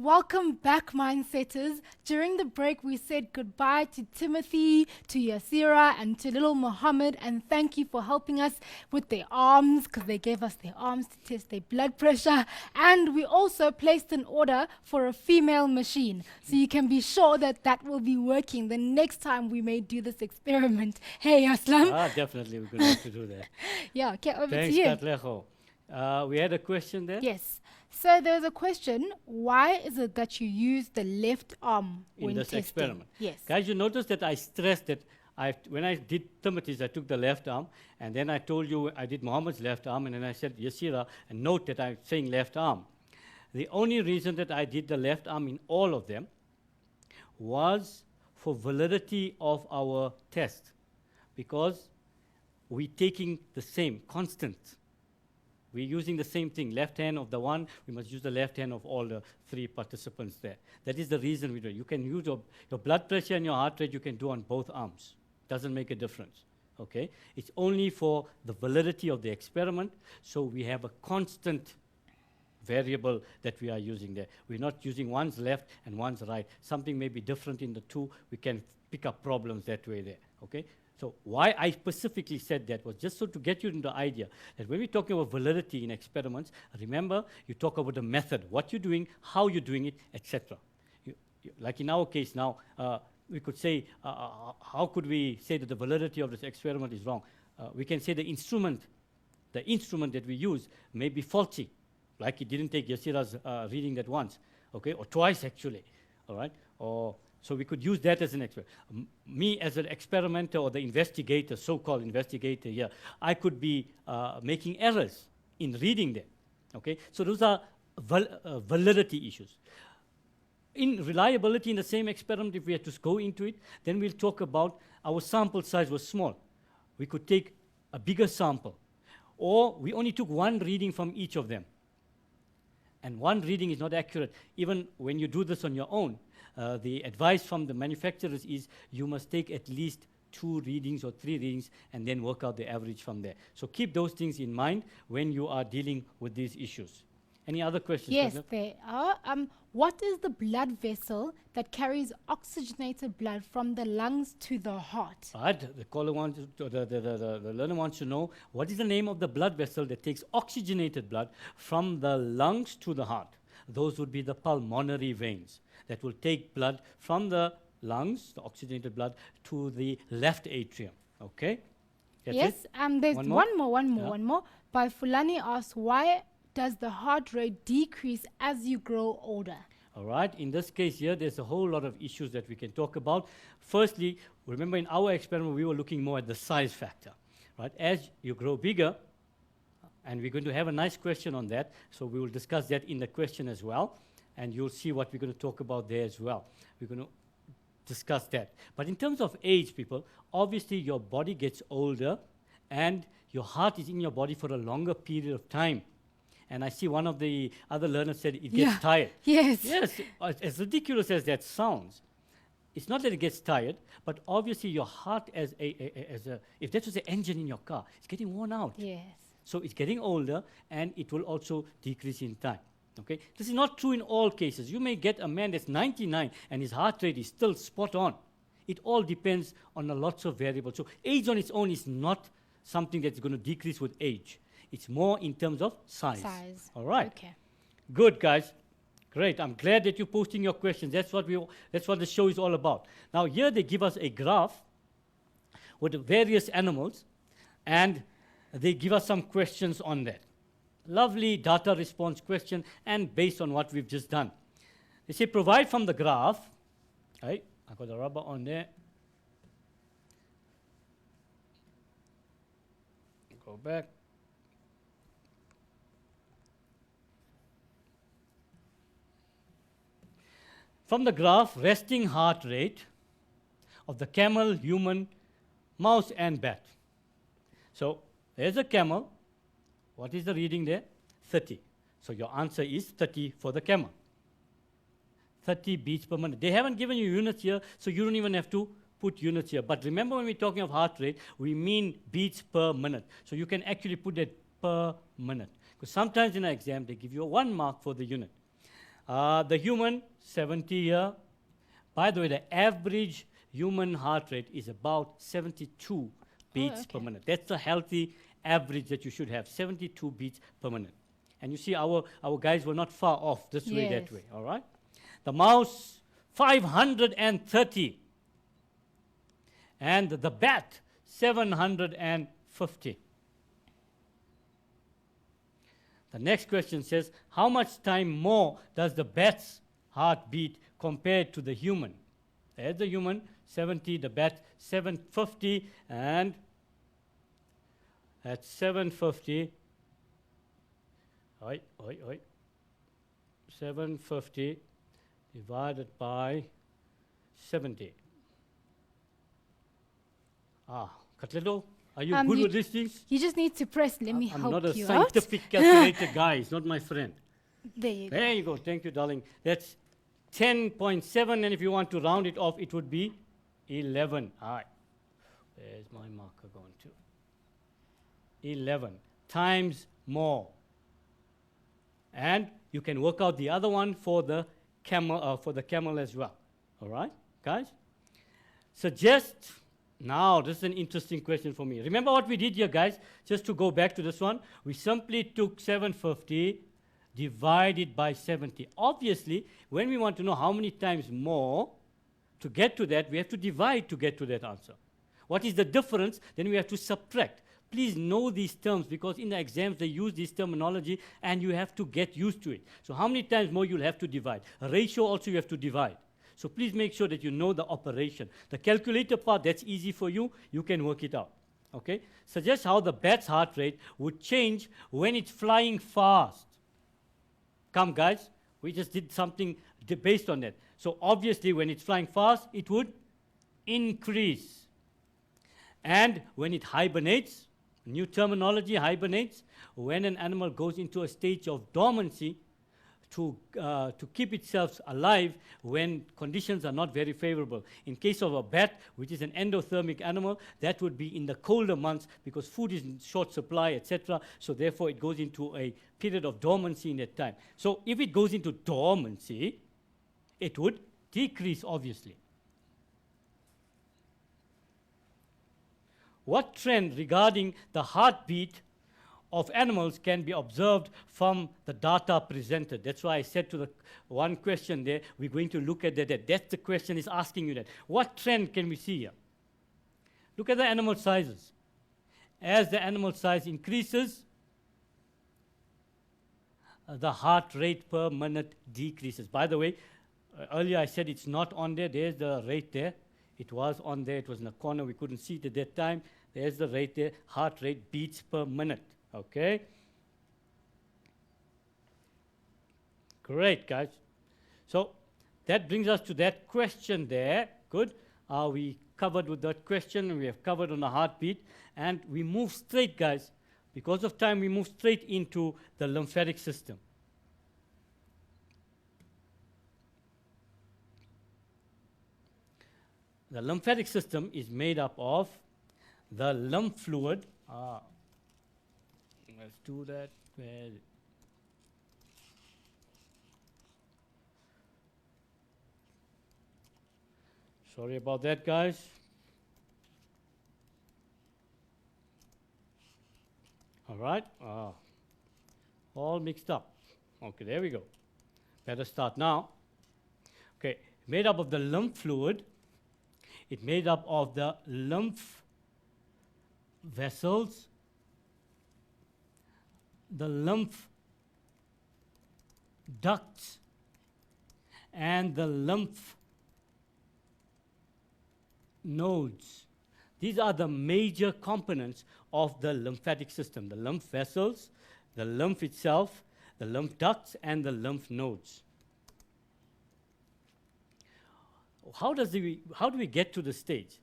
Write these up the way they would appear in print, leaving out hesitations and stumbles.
Welcome back, Mindsetters. During the break, we said goodbye to Timothy, to Yasira, and to little Muhammad, and thank you for helping us with their arms, because they gave us their arms to test their blood pressure. And we also placed an order for a female machine, so you can be sure that that will be working the next time we may do this experiment. Hey, Aslam. Definitely, we're going to have to do that. Yeah, okay, over Thanks, to you. Katlejo. We had a question there? Yes. So there's a question, why is it that you use the left arm In when this testing? experiment. Yes. Guys, you notice that I stressed that when I did Timothy's, I took the left arm, and then I told you I did Muhammad's left arm, and then I said Yasira, and note that I'm saying left arm. The only reason that I did the left arm in all of them was for validity of our test, because we're taking the same, constant. We're using the same thing. Left hand of the one, we must use the left hand of all the three participants there. That is the reason we do it. You can use your blood pressure and your heart rate, you can do on both arms. Doesn't make a difference. Okay? It's only for the validity of the experiment, so we have a constant variable that we are using there. We're not using one's left and one's right. Something may be different in the two. We can pick up problems that way there. Okay? So why I specifically said that was just so to get you into the idea that when we're talking about validity in experiments, remember, you talk about the method, what you're doing, how you're doing it, etc. Like in our case now, we could say, how could we say that the validity of this experiment is wrong? We can say the instrument that we use may be faulty, like it didn't take Yasira's reading that once, okay, or twice actually, all right, or so we could use that as an experiment. Me as an experimenter or the investigator, so-called investigator here, I could be making errors in reading them. Okay, so those are validity issues. In reliability in the same experiment, if we had to go into it, then we'll talk about our sample size was small. We could take a bigger sample, or we only took one reading from each of them. And one reading is not accurate. Even when you do this on your own, the advice from the manufacturers is you must take at least 2 readings or 3 readings and then work out the average from there. So keep those things in mind when you are dealing with these issues. Any other questions? Yes, there are. What is the blood vessel that carries oxygenated blood from the lungs to the heart? The caller wants the learner wants to know what is the name of the blood vessel that takes oxygenated blood from the lungs to the heart. Those would be the pulmonary veins that will take blood from the lungs, the oxygenated blood, to the left atrium. Okay? That's yes, it? there's one more. Yeah. By Fulani asks, why does the heart rate decrease as you grow older? All right, in this case here, there's a whole lot of issues that we can talk about. Firstly, remember in our experiment, we were looking more at the size factor, right? As you grow bigger, and we're going to have a nice question on that, so we will discuss that in the question as well, and you'll see what we're going to talk about there as well. We're going to discuss that. But in terms of age, people, obviously your body gets older, and your heart is in your body for a longer period of time. And I see one of the other learners said it gets tired. Yes. Yes, as ridiculous as that sounds, it's not that it gets tired, but obviously your heart if that was the engine in your car, it's getting worn out. Yes. So it's getting older, and it will also decrease in time. Okay? This is not true in all cases. You may get a man that's 99 and his heart rate is still spot on. It all depends on lots of variables. So age on its own is not something that's going to decrease with age. It's more in terms of size. All right. Okay. Good, guys. Great. I'm glad that you're posting your questions. That's what the show is all about. Now, here they give us a graph with various animals, and they give us some questions on that. Lovely data response question, and based on what we've just done. They say, provide from the graph. Right? I got the rubber on there. Go back. From the graph, resting heart rate of the camel, human, mouse, and bat. So there's a camel. What is the reading there? 30. So your answer is 30 for the camel. 30 beats per minute. They haven't given you units here, so you don't even have to put units here. But remember, when we're talking of heart rate, we mean beats per minute. So you can actually put that per minute. Because sometimes in an exam, they give you a 1 mark for the unit. The human, 70 here. By the way, the average human heart rate is about 72 beats per okay. minute. That's the healthy average that you should have, 72 beats per minute. And you see our guys were not far off this way, that Yes. way, all right? The mouse, 530. And the bat, 750. The next question says, how much time more does the bat's heart beat compared to the human? There's the human, 70, the bat, 750, and at 750, 750 divided by 70. Katleto, are you good you- with these things? You just need to press. Let me I'm help not a you scientific calculator guy. He's not my friend. out. There you go. There you go. Thank you, darling. That's 10.7, and if you want to round it off, it would be 11. All right. Where's my marker going to? 11 times more. And you can work out the other one for the camel as well. All right, guys? Suggest, now this is an interesting question for me. Remember what we did here, guys? Just to go back to this one, we simply took 750 divided by 70. Obviously, when we want to know how many times more, to get to that, we have to divide to get to that answer. What is the difference? Then we have to subtract. Please know these terms, because in the exams they use this terminology and you have to get used to it. So how many times more you'll have to divide? A ratio also you have to divide. So please make sure that you know the operation. The calculator part, that's easy for you. You can work it out. Okay? Suggest how the bat's heart rate would change when it's flying fast. Come, guys. We just did something based on that. So obviously, when it's flying fast, it would increase. And when it hibernates, new terminology, hibernates, when an animal goes into a stage of dormancy to keep itself alive when conditions are not very favorable. In case of a bat, which is an endothermic animal, that would be in the colder months because food is in short supply, etc. So therefore, it goes into a period of dormancy in that time. So if it goes into dormancy, it would decrease, obviously. What trend regarding the heartbeat of animals can be observed from the data presented? That's why I said to the one question there, we're going to look at that. That's the question is asking you that. What trend can we see here? Look at the animal sizes. As the animal size increases, the heart rate per minute decreases. By the way, earlier I said it's not on there. There's the rate there. It was on there. It was in the corner. We couldn't see it at that time. There's the rate there. Heart rate beats per minute. Okay? Great, guys. So that brings us to that question there. Good. We covered with that question. We have covered on the heartbeat. And we move straight, guys. Because of time, we move straight into the lymphatic system. The lymphatic system is made up of the lymph fluid. Let's do that. Sorry about that, guys. All right. All mixed up. Okay, there we go. Better start now. Okay, made up of the lymph fluid. It's made up of the lymph vessels, the lymph ducts, and the lymph nodes. These are the major components of the lymphatic system: the lymph vessels, the lymph itself, the lymph ducts, and the lymph nodes. How do we get to the stage?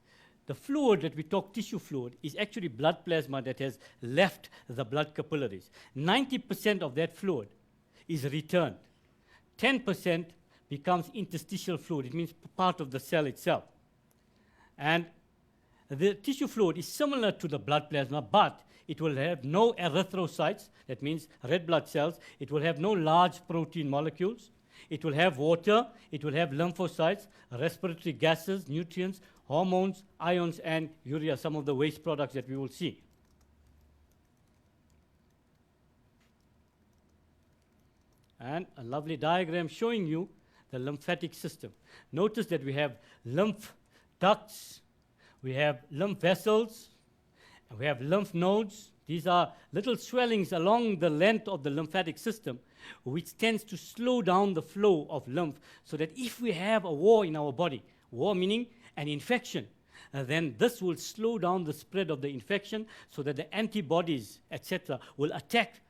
The fluid that we talk, tissue fluid, is actually blood plasma that has left the blood capillaries. 90% of that fluid is returned. 10% becomes interstitial fluid. It means part of the cell itself. And the tissue fluid is similar to the blood plasma, but it will have no erythrocytes, that means red blood cells. It will have no large protein molecules. It will have water, it will have lymphocytes, respiratory gases, nutrients, hormones, ions, and urea, some of the waste products that we will see. And a lovely diagram showing you the lymphatic system. Notice that we have lymph ducts, we have lymph vessels, and we have lymph nodes. These are little swellings along the length of the lymphatic system, which tends to slow down the flow of lymph, so that if we have a war in our body, war meaning an infection, then this will slow down the spread of the infection, so that the antibodies, etc., will attack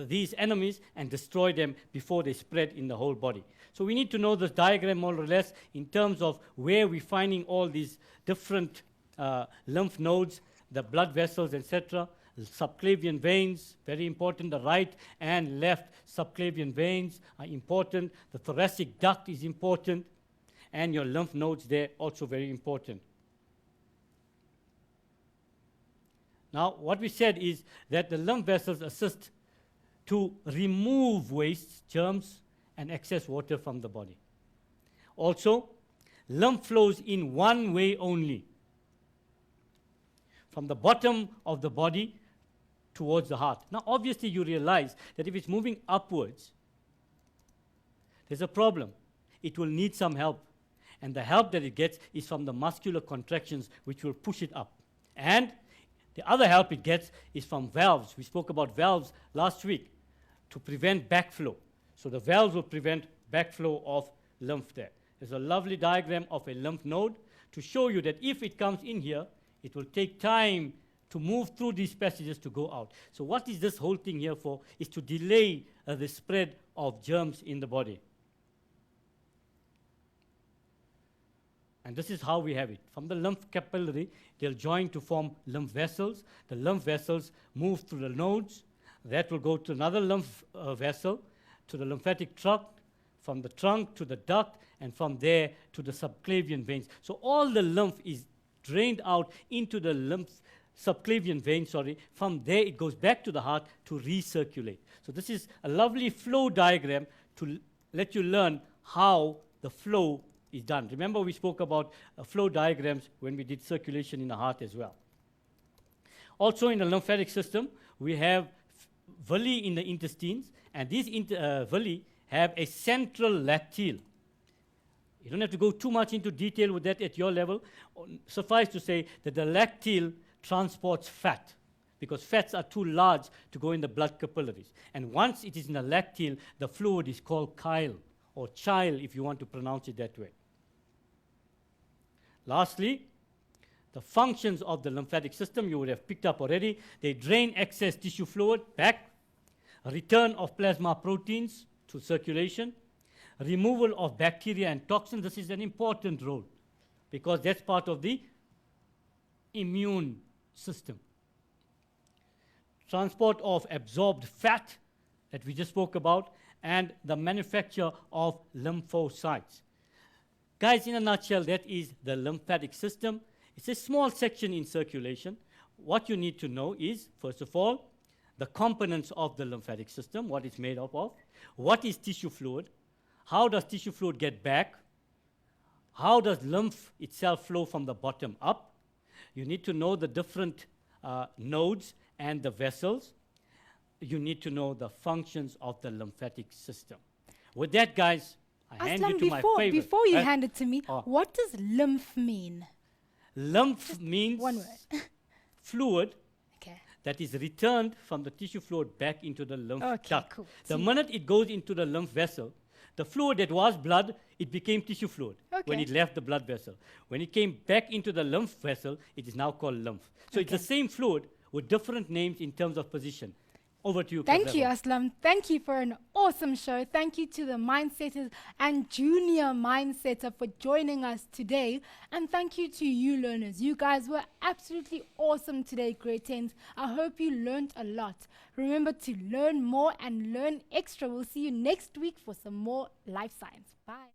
these enemies and destroy them before they spread in the whole body. So we need to know this diagram more or less in terms of where we're finding all these different lymph nodes, the blood vessels, etc. Subclavian veins, very important. The right and left subclavian veins are important. The thoracic duct is important. And your lymph nodes there also very important. Now, what we said is that the lymph vessels assist to remove waste, germs, and excess water from the body. Also, lymph flows in one way only, from the bottom of the body towards the heart. Now, obviously, you realize that if it's moving upwards, there's a problem. It will need some help. And the help that it gets is from the muscular contractions, which will push it up. And the other help it gets is from valves. We spoke about valves last week to prevent backflow. So the valves will prevent backflow of lymph there. There's a lovely diagram of a lymph node to show you that if it comes in here, it will take time to move through these passages to go out. So what is this whole thing here for? Is to delay the spread of germs in the body. And this is how we have it. From the lymph capillary, they'll join to form lymph vessels. The lymph vessels move through the nodes. That will go to another lymph vessel, to the lymphatic trunk, from the trunk to the duct, and from there to the subclavian veins. So all the lymph is drained out into the subclavian vein, From there, it goes back to the heart to recirculate. So this is a lovely flow diagram to let you learn how the flow is done. Remember, we spoke about flow diagrams when we did circulation in the heart as well. Also, in the lymphatic system, we have villi in the intestines, and these villi have a central lacteal. You don't have to go too much into detail with that at your level. Suffice to say that the lacteal transports fat, because fats are too large to go in the blood capillaries. And once it is in the lacteal, the fluid is called chyle, or chyle if you want to pronounce it that way. Lastly, the functions of the lymphatic system you would have picked up already. They drain excess tissue fluid back, a return of plasma proteins to circulation, removal of bacteria and toxins. This is an important role because that's part of the immune system. Transport of absorbed fat that we just spoke about, and the manufacture of lymphocytes. Guys, in a nutshell, that is the lymphatic system. It's a small section in circulation. What you need to know is, first of all, the components of the lymphatic system, what it's made up of. What is tissue fluid? How does tissue fluid get back? How does lymph itself flow from the bottom up? You need to know the different nodes and the vessels. You need to know the functions of the lymphatic system. With that, guys, I hand you to my favorite. Before you hand it to me, what does lymph mean? Lymph Just means one word. fluid Okay. that is returned from the tissue fluid back into the lymph Okay, duct. cool. The minute it goes into the lymph vessel, the fluid that was blood, it became tissue fluid when Okay. it left the blood vessel. When it came back into the lymph vessel, it is now called lymph. So it's the same fluid with different names in terms of position. Over to you, Thank you, Kazema. Aslam. Thank you for an awesome show. Thank you to the Mindsetters and Junior Mindsetter for joining us today. And thank you to you learners. You guys were absolutely awesome today, grade 10s. I hope you learned a lot. Remember to learn more and learn extra. We'll see you next week for some more life science. Bye.